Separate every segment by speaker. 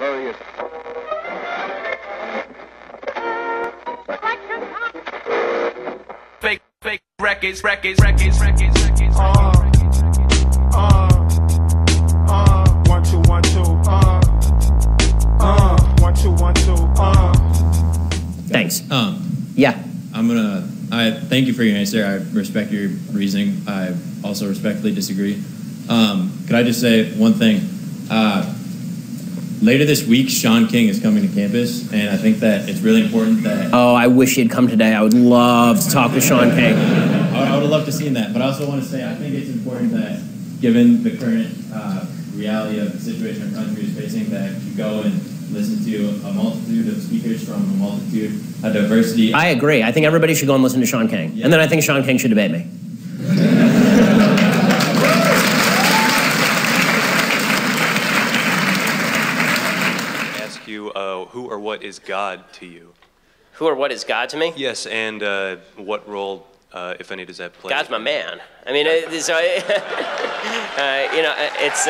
Speaker 1: various...
Speaker 2: Fake records.
Speaker 3: 1 2 1 2 1 2 1 2
Speaker 4: Thanks.
Speaker 5: Yeah.
Speaker 6: I thank you for your answer. I respect your reasoning. I also respectfully disagree. Could I just say one thing? Later this week, Sean King is coming to campus, and I think that it's really important that...
Speaker 4: Oh, I wish he'd come today. I would love to talk with Sean King.
Speaker 6: I would have loved to see that, but I also want to say I think it's important that, given the current reality of the situation our country is facing, that you go and listen to a multitude of speakers from a multitude of diversity.
Speaker 4: I agree. I think everybody should go and listen to Sean King. Yeah. And then I think Sean King should debate me.
Speaker 7: Ask you, who or what is God to you?
Speaker 8: Who or what is God to me?
Speaker 7: Yes, and what role, if any, does that play?
Speaker 8: God's my man. I mean, so you know, it's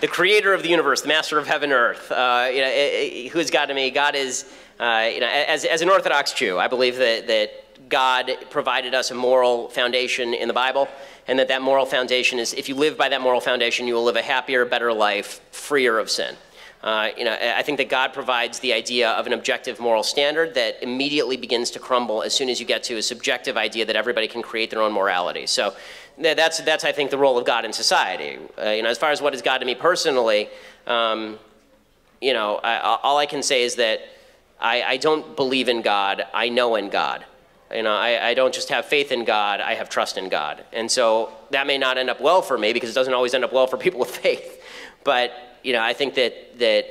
Speaker 8: the creator of the universe, the master of heaven and earth. You know, who is God to me? God is, you know, as an Orthodox Jew, I believe that God provided us a moral foundation in the Bible, and that moral foundation is, if you live by that moral foundation, you will live a happier, better life, freer of sin. You know, I think that God provides the idea of an objective moral standard that immediately begins to crumble as soon as you get to a subjective idea that everybody can create their own morality. So that's I think, the role of God in society. You know, as far as what is God to me personally, you know, all I can say is that I don't believe in God, I know in God. You know, I don't just have faith in God, I have trust in God. And so that may not end up well for me, because it doesn't always end up well for people with faith. But, you know, I think that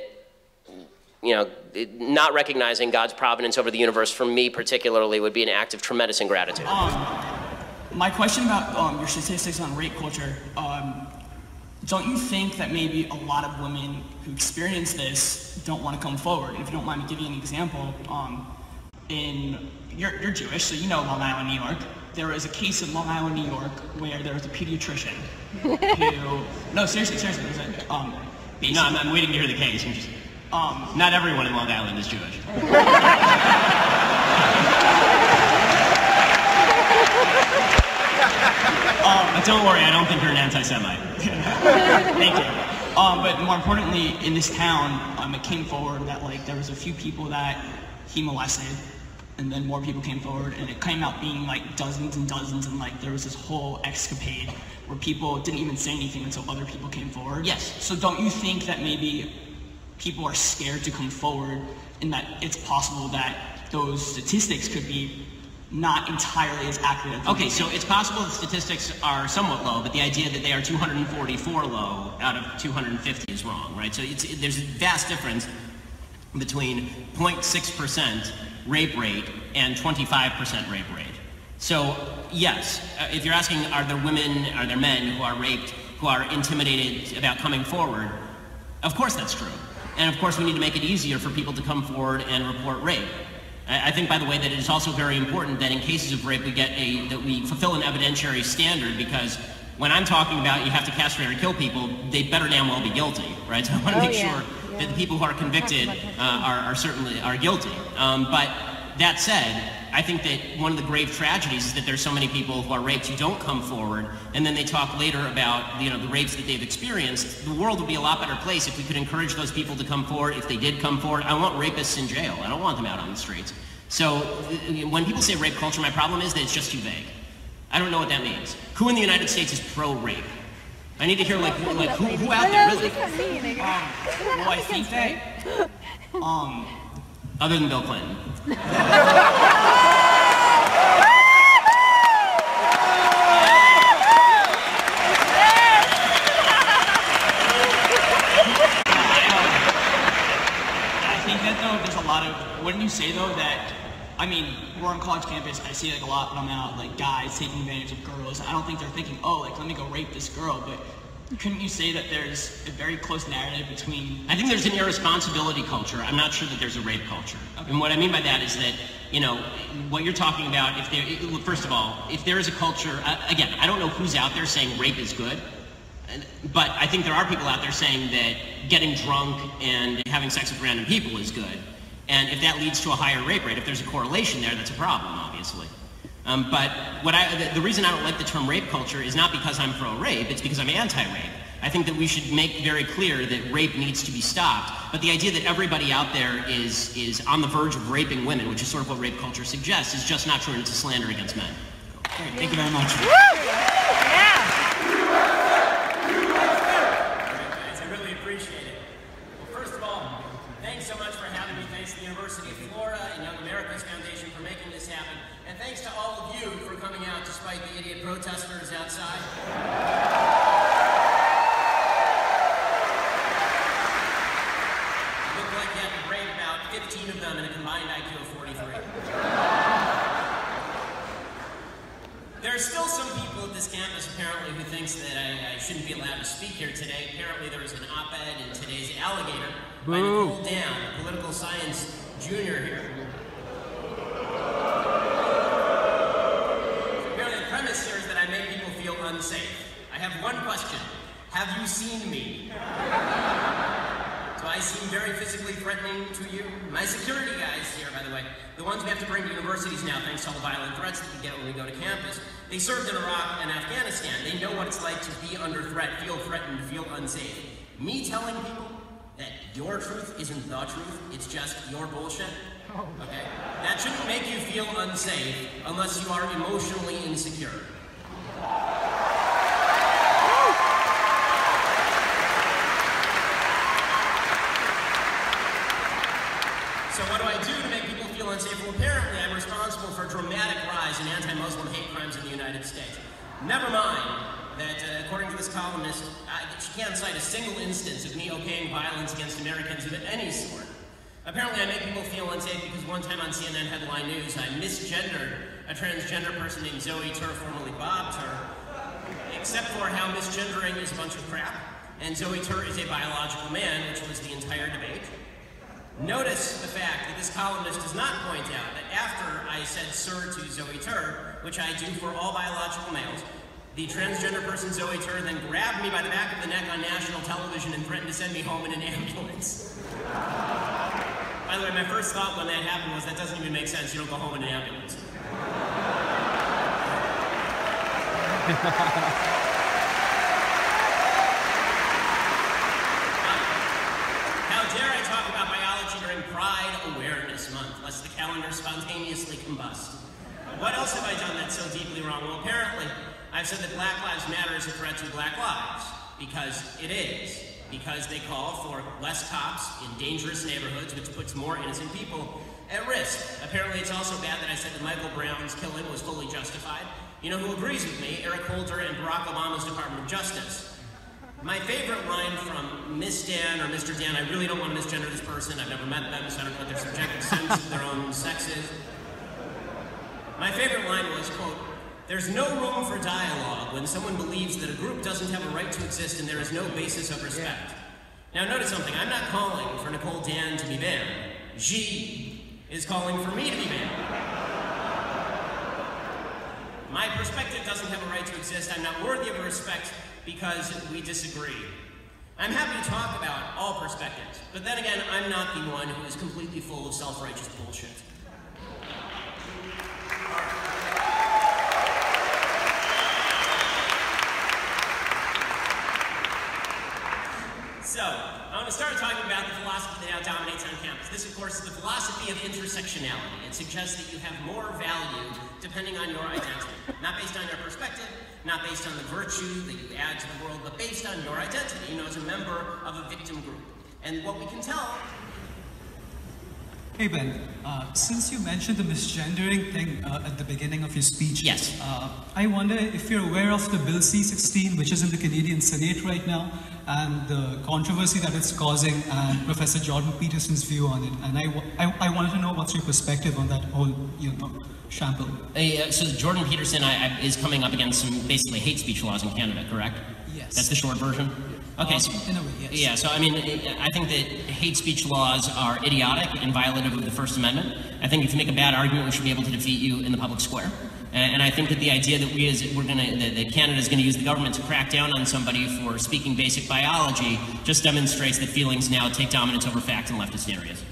Speaker 8: you know, not recognizing God's providence over the universe for me particularly would be an act of tremendous ingratitude.
Speaker 9: My question about your statistics on rape culture, don't you think that maybe a lot of women who experience this don't want to come forward? And if you don't mind me giving an example, you're Jewish, so you know Long Island, New York. There was a case in Long Island, New York, where there was a pediatrician who... No, seriously, there's a...
Speaker 10: No, I'm waiting to hear the case. Not everyone in Long Island is Jewish. Don't worry, I don't think you're an anti-Semite.
Speaker 9: Thank you. But more importantly, in this town, it came forward that there was a few people that he molested, and then more people came forward, and it came out being dozens and dozens, and there was this whole escapade where people didn't even say anything until other people came forward.
Speaker 10: Yes.
Speaker 9: So don't you think that maybe people are scared to come forward, and that it's possible that those statistics could be not entirely as accurate as...
Speaker 10: Okay, so it's possible the statistics are somewhat low, but the idea that they are 244 low out of 250 is wrong, right? So there's a vast difference between 0.6% rape rate and 25% rape rate. So yes, if you're asking, are there women, are there men who are raped, who are intimidated about coming forward, of course that's true. And of course we need to make it easier for people to come forward and report rape. I think, by the way, that it is also very important that in cases of rape that we fulfill an evidentiary standard, because when I'm talking about you have to castrate or kill people, they better damn well be guilty, right? So I want to make sure that the people who are convicted are certainly guilty. But that said, I think that one of the grave tragedies is that there's so many people who are raped who don't come forward, and then they talk later about the rapes that they've experienced. The world would be a lot better place if we could encourage those people to come forward. If they did come forward, I want rapists in jail. I don't want them out on the streets. So when people say rape culture, my problem is that it's just too vague. I don't know what that means. Who in the United States is pro-rape? I need to hear who out there really?
Speaker 9: Well, I think that
Speaker 10: other than Bill Clinton.
Speaker 9: There's a lot of, wouldn't you say though that, I mean, we're on college campus, I see a lot when I'm out, guys taking advantage of girls. I don't think they're thinking, let me go rape this girl, but couldn't you say that there's a very close narrative between...
Speaker 10: I think there's an irresponsibility culture. I'm not sure that there's a rape culture. Okay. And what I mean by that is that, what you're talking about, first of all, if there is a culture, again, I don't know who's out there saying rape is good. But I think there are people out there saying that getting drunk and having sex with random people is good. And if that leads to a higher rape rate, if there's a correlation there, that's a problem, obviously. But the reason I don't like the term rape culture is not because I'm pro-rape, it's because I'm anti-rape. I think that we should make very clear that rape needs to be stopped. But the idea that everybody out there is on the verge of raping women, which is sort of what rape culture suggests, is just not true, and it's a slander against men.
Speaker 9: Great, thank you very much.
Speaker 1: Guys, I really appreciate it. Well, first of all, thanks so much for having me. Thanks to the University of Florida and Young America's Foundation for making this happen. And thanks to all of you for coming out despite the idiot protesters outside. It looked like you had to grade about 15 of them in a combined IQ of 43. There are still some people at this campus, apparently, who thinks that I shouldn't be allowed to speak here today. Apparently, there was an op-ed in today's Alligator by Nicole Dan, a political science junior here. Apparently, the premise here is that I make people feel unsafe. I have one question. Have you seen me? Do I seem very physically threatening to you? My security guys here, by the way, the ones we have to bring to universities now, thanks to all the violent threats that we get when we go to campus, they served in Iraq and Afghanistan. They know what it's like to be under threat, feel threatened, feel unsafe. Me telling people that your truth isn't the truth, it's just your bullshit, okay? That shouldn't make you feel unsafe unless you are emotionally insecure. So what do I do to make people feel unsafe? Well, apparently I'm responsible for a dramatic rise in anti-Muslim hate crimes in the United States. Never mind that, according to this columnist, she can't cite a single instance of me okaying violence against Americans of any sort. Apparently I make people feel unsafe because one time on CNN Headline News, I misgendered a transgender person named Zoe Tur, formerly Bob Tur, except for how misgendering is a bunch of crap, and Zoe Tur is a biological man, which was the entire debate. Notice the fact that this columnist does not point out that after I said sir to Zoe Tur, which I do for all biological males, the transgender person Zoe Tur then grabbed me by the back of the neck on national television and threatened to send me home in an ambulance. By the way, my first thought when that happened was that doesn't even make sense. You don't go home in an ambulance. How dare I talk about biology during Pride Awareness Month, lest the calendar spontaneously combust. What else have I done that's so deeply wrong? Well, apparently, I've said that Black Lives Matter is a threat to Black lives, because it is. Because they call for less cops in dangerous neighborhoods, which puts more innocent people at risk. Apparently, it's also bad that I said that Michael Brown's killing was fully justified. You know who agrees with me? Eric Holder and Barack Obama's Department of Justice. My favorite line from Miss Dan or Mr. Dan, I really don't want to misgender this person. I've never met them, so I don't know what their subjective sense of their own sex is. My favorite line was, quote, "There's no room for dialogue when someone believes that a group doesn't have a right to exist and there is no basis of respect." Now notice something, I'm not calling for Nicole Dan to be banned. She is calling for me to be banned. My perspective doesn't have a right to exist. I'm not worthy of respect because we disagree. I'm happy to talk about all perspectives, but then again, I'm not the one who is completely full of self-righteous bullshit. So, I want to start talking about the philosophy that now dominates on campus. This, of course, is the philosophy of intersectionality. It suggests that you have more value depending on your identity. Not based on your perspective, not based on the virtue that you add to the world, but based on your identity, you know, as a member of a victim group. And what we can tell...
Speaker 2: Hey Ben, since you mentioned the misgendering thing at the beginning of your speech,
Speaker 10: yes.
Speaker 2: I wonder if you're aware of the Bill C-16, which is in the Canadian Senate right now, and the controversy that it's causing, and Professor Jordan Peterson's view on it. And I wanted to know what's your perspective on that whole, shamble.
Speaker 10: So Jordan Peterson is coming up against some basically hate speech laws in Canada, correct?
Speaker 2: Yes.
Speaker 10: That's the short version? Okay, so,
Speaker 2: in a way, yes.
Speaker 10: yeah, so I mean, I think that hate speech laws are idiotic and violative of the First Amendment. I think if you make a bad argument, we should be able to defeat you in the public square. And I think that the idea that that Canada is going to use the government to crack down on somebody for speaking basic biology just demonstrates that feelings now take dominance over fact in leftist areas.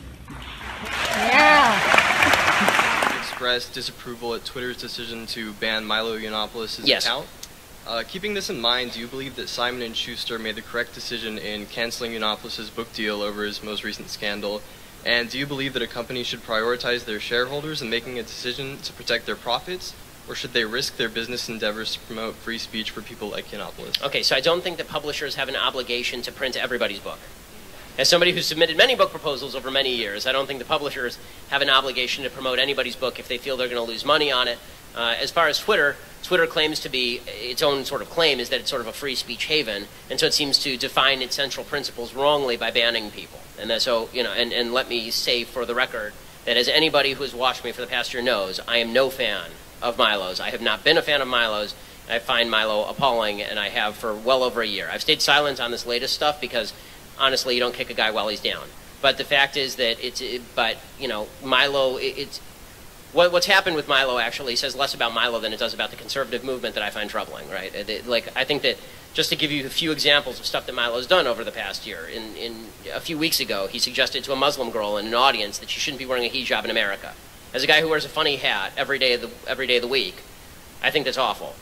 Speaker 5: Yeah. Expressed disapproval at Twitter's decision to ban Milo Yiannopoulos' account. Keeping this in mind, do you believe that Simon & Schuster made the correct decision in canceling Yiannopoulos' book deal over his most recent scandal? And do you believe that a company should prioritize their shareholders in making a decision to protect their profits, or should they risk their business endeavors to promote free speech for people like Yiannopoulos?
Speaker 8: Okay, so I don't think that publishers have an obligation to print everybody's book. As somebody who's submitted many book proposals over many years, I don't think the publishers have an obligation to promote anybody's book if they feel they're going to lose money on it. As far as Twitter claims to be, its own sort of claim is that it's sort of a free speech haven, and so it seems to define its central principles wrongly by banning people. And so, you know, and let me say for the record that as anybody who has watched me for the past year knows, I am no fan of Milo's. I have not been a fan of Milo's. I find Milo appalling, and I have for well over a year. I've stayed silent on this latest stuff because, honestly, you don't kick a guy while he's down. But the fact is that you know, Milo, what's happened with Milo actually says less about Milo than it does about the conservative movement that I find troubling, right? I think that, just to give you a few examples of stuff that Milo's done over the past year, in a few weeks ago, he suggested to a Muslim girl in an audience that she shouldn't be wearing a hijab in America. As a guy who wears a funny hat every day of the week, I think that's awful,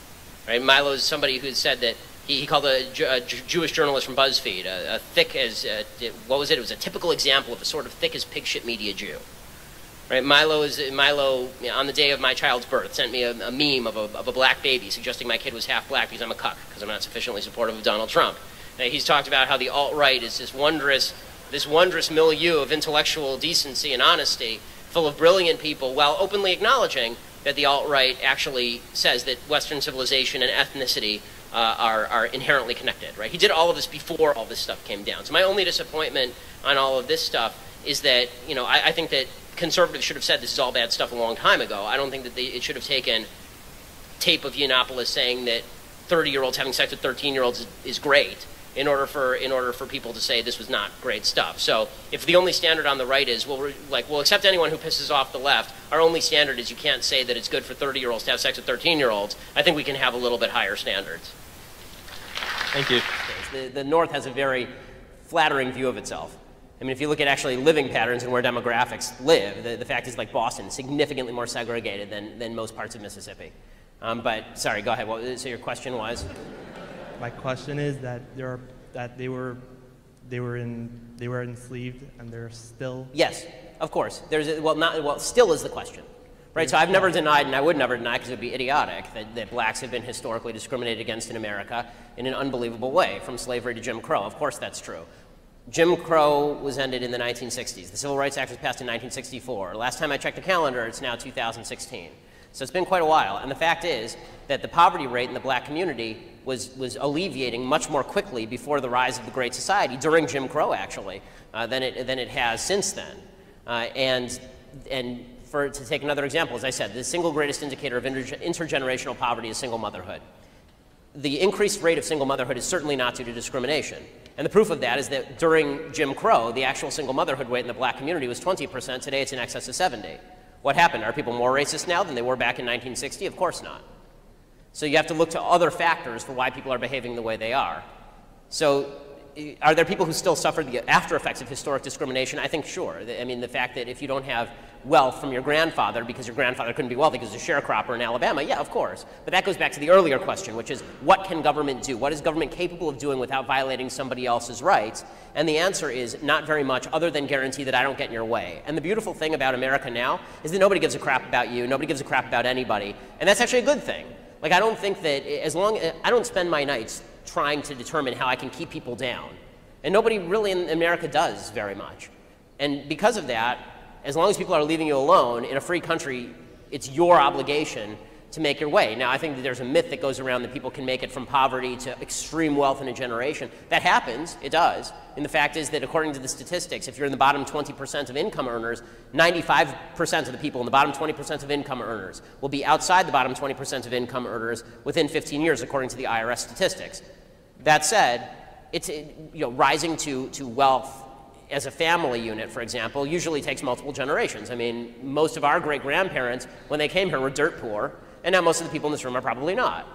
Speaker 8: right? Milo's somebody who said that he called a Jewish journalist from BuzzFeed a thick as, what was it? It was a typical example of a sort of thick as pig shit media Jew. Right, Milo, on the day of my child's birth, sent me a meme of a black baby suggesting my kid was half black because I'm a cuck, because I'm not sufficiently supportive of Donald Trump. He's talked about how the alt-right is this wondrous milieu of intellectual decency and honesty, full of brilliant people, while openly acknowledging that the alt-right actually says that Western civilization and ethnicity are inherently connected. Right? He did all of this before all this stuff came down. So my only disappointment on all of this stuff is that, you know, I think that conservatives should have said this is all bad stuff a long time ago. I don't think that it should have taken tape of Yiannopoulos saying that 30-year-olds having sex with 13-year-olds is great in order for people to say this was not great stuff. So if the only standard on the right is we'll accept anyone who pisses off the left, our only standard is you can't say that it's good for 30-year-olds to have sex with 13-year-olds, I think we can have a little bit higher standards.
Speaker 5: Thank you.
Speaker 8: The North has a very flattering view of itself. I mean, if you look at actually living patterns and where demographics live, the fact is, like Boston, significantly more segregated than most parts of Mississippi. But sorry, go ahead. So your question was?
Speaker 11: My question is that they were enslaved and they're still.
Speaker 8: Yes, of course. Still is the question, right? So I've never denied, and I would never deny, because it would be idiotic, that blacks have been historically discriminated against in America in an unbelievable way, from slavery to Jim Crow. Of course, that's true. Jim Crow was ended in the 1960s. The Civil Rights Act was passed in 1964. Last time I checked the calendar, it's now 2016. So it's been quite a while. And the fact is that the poverty rate in the black community was alleviating much more quickly before the rise of the Great Society, during Jim Crow actually, than it has since then. To take another example, as I said, the single greatest indicator of intergenerational poverty is single motherhood. The increased rate of single motherhood is certainly not due to discrimination. And the proof of that is that during Jim Crow, the actual single motherhood rate in the black community was 20%. Today it's in excess of 70%. What happened? Are people more racist now than they were back in 1960? Of course not. So you have to look to other factors for why people are behaving the way they are. So are there people who still suffer the after effects of historic discrimination? I think sure. I mean, the fact that if you don't have wealth from your grandfather because your grandfather couldn't be wealthy because he was a sharecropper in Alabama, yeah, of course. But that goes back to the earlier question, which is, what can government do? What is government capable of doing without violating somebody else's rights? And the answer is not very much, other than guarantee that I don't get in your way. And the beautiful thing about America now is that nobody gives a crap about you, nobody gives a crap about anybody, and that's actually a good thing. Like, I don't think that I don't spend my nights trying to determine how I can keep people down. And nobody really in America does very much. And because of that, as long as people are leaving you alone, in a free country, it's your obligation to make your way. Now, I think that there's a myth that goes around that people can make it from poverty to extreme wealth in a generation. That happens, it does. And the fact is that according to the statistics, if you're in the bottom 20% of income earners, 95% of the people in the bottom 20% of income earners will be outside the bottom 20% of income earners within 15 years, according to the IRS statistics. That said, it's, rising to wealth as a family unit, for example, usually takes multiple generations. I mean, most of our great-grandparents, when they came here, were dirt poor, and now most of the people in this room are probably not,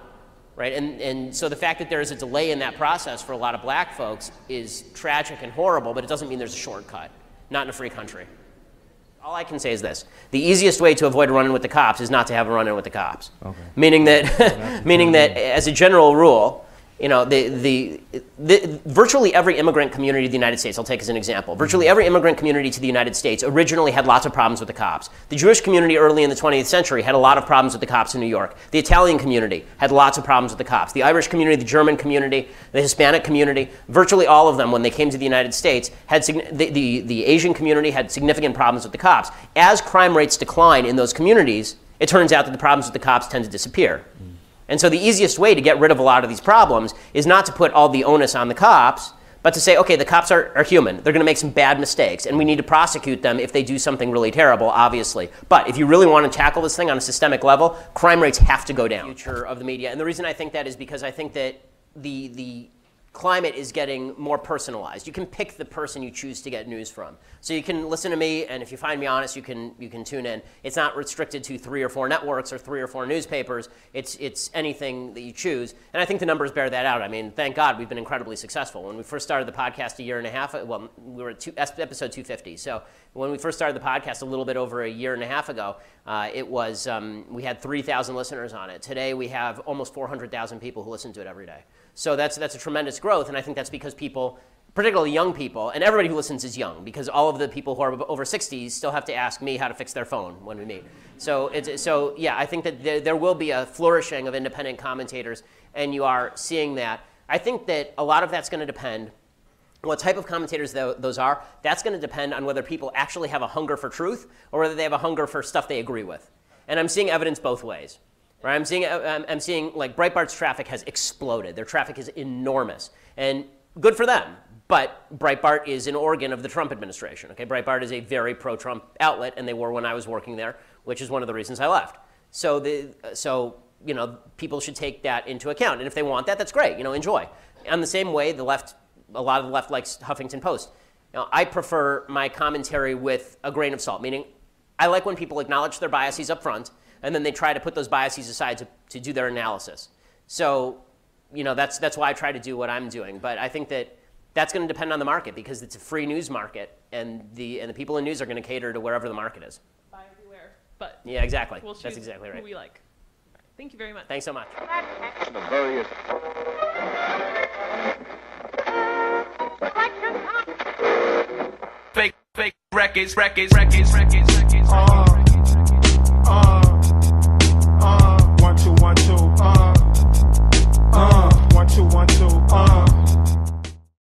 Speaker 8: right? And so the fact that there is a delay in that process for a lot of black folks is tragic and horrible, but it doesn't mean there's a shortcut, not in a free country. All I can say is this: the easiest way to avoid a run-in with the cops is not to have a run-in with the cops. Okay. Meaning that, meaning that, as a general rule, virtually every immigrant community to the United States, I'll take as an example, virtually every immigrant community to the United States originally had lots of problems with the cops. The Jewish community early in the 20th century had a lot of problems with the cops in New York. The Italian community had lots of problems with the cops. The Irish community, the German community, the Hispanic community, virtually all of them, when they came to the United States, had the Asian community had significant problems with the cops. As crime rates decline in those communities, it turns out that the problems with the cops tend to disappear. And so the easiest way to get rid of a lot of these problems is not to put all the onus on the cops, but to say, okay, the cops are human. They're going to make some bad mistakes, and we need to prosecute them if they do something really terrible, obviously. But if you really want to tackle this thing on a systemic level, crime rates have to go down. Future of the media. And the reason I think that is because I think that the climate is getting more personalized. You can pick the person you choose to get news from. So you can listen to me, and if you find me honest, you can tune in. It's not restricted to 3 or 4 networks or 3 or 4 newspapers. It's anything that you choose. And I think the numbers bear that out. I mean, thank God we've been incredibly successful. When we first started the podcast a year and a half, well, we were at episode 250. So when we first started the podcast a little bit over a year and a half ago, it was, we had 3,000 listeners on it. Today we have almost 400,000 people who listen to it every day. So that's a tremendous growth, and I think that's because people, particularly young people, and everybody who listens is young, because all of the people who are over 60 still have to ask me how to fix their phone when we meet. So yeah, I think that there will be a flourishing of independent commentators, and you are seeing that. I think that a lot of that's going to depend what type of commentators those are. That's going to depend on whether people actually have a hunger for truth or whether they have a hunger for stuff they agree with. And I'm seeing evidence both ways. Right? I'm seeing like Breitbart's traffic has exploded. Their traffic is enormous, and good for them. But Breitbart is an organ of the Trump administration. Okay, Breitbart is a very pro-Trump outlet, and they were when I was working there, which is one of the reasons I left. So people should take that into account, and if they want that, that's great. Enjoy. And the same way, the left, a lot of the left likes Huffington Post. I prefer my commentary with a grain of salt, meaning I like when people acknowledge their biases up front, and then they try to put those biases aside to do their analysis. So, that's why I try to do what I'm doing. But I think that that's going to depend on the market, because it's a free news market, and the people in news are going to cater to wherever the market is.
Speaker 12: Buy everywhere, but
Speaker 8: yeah, exactly.
Speaker 12: We'll choose
Speaker 8: that's exactly right.
Speaker 12: who we like. Thank you very much.
Speaker 8: Thanks so much.
Speaker 13: Fake records.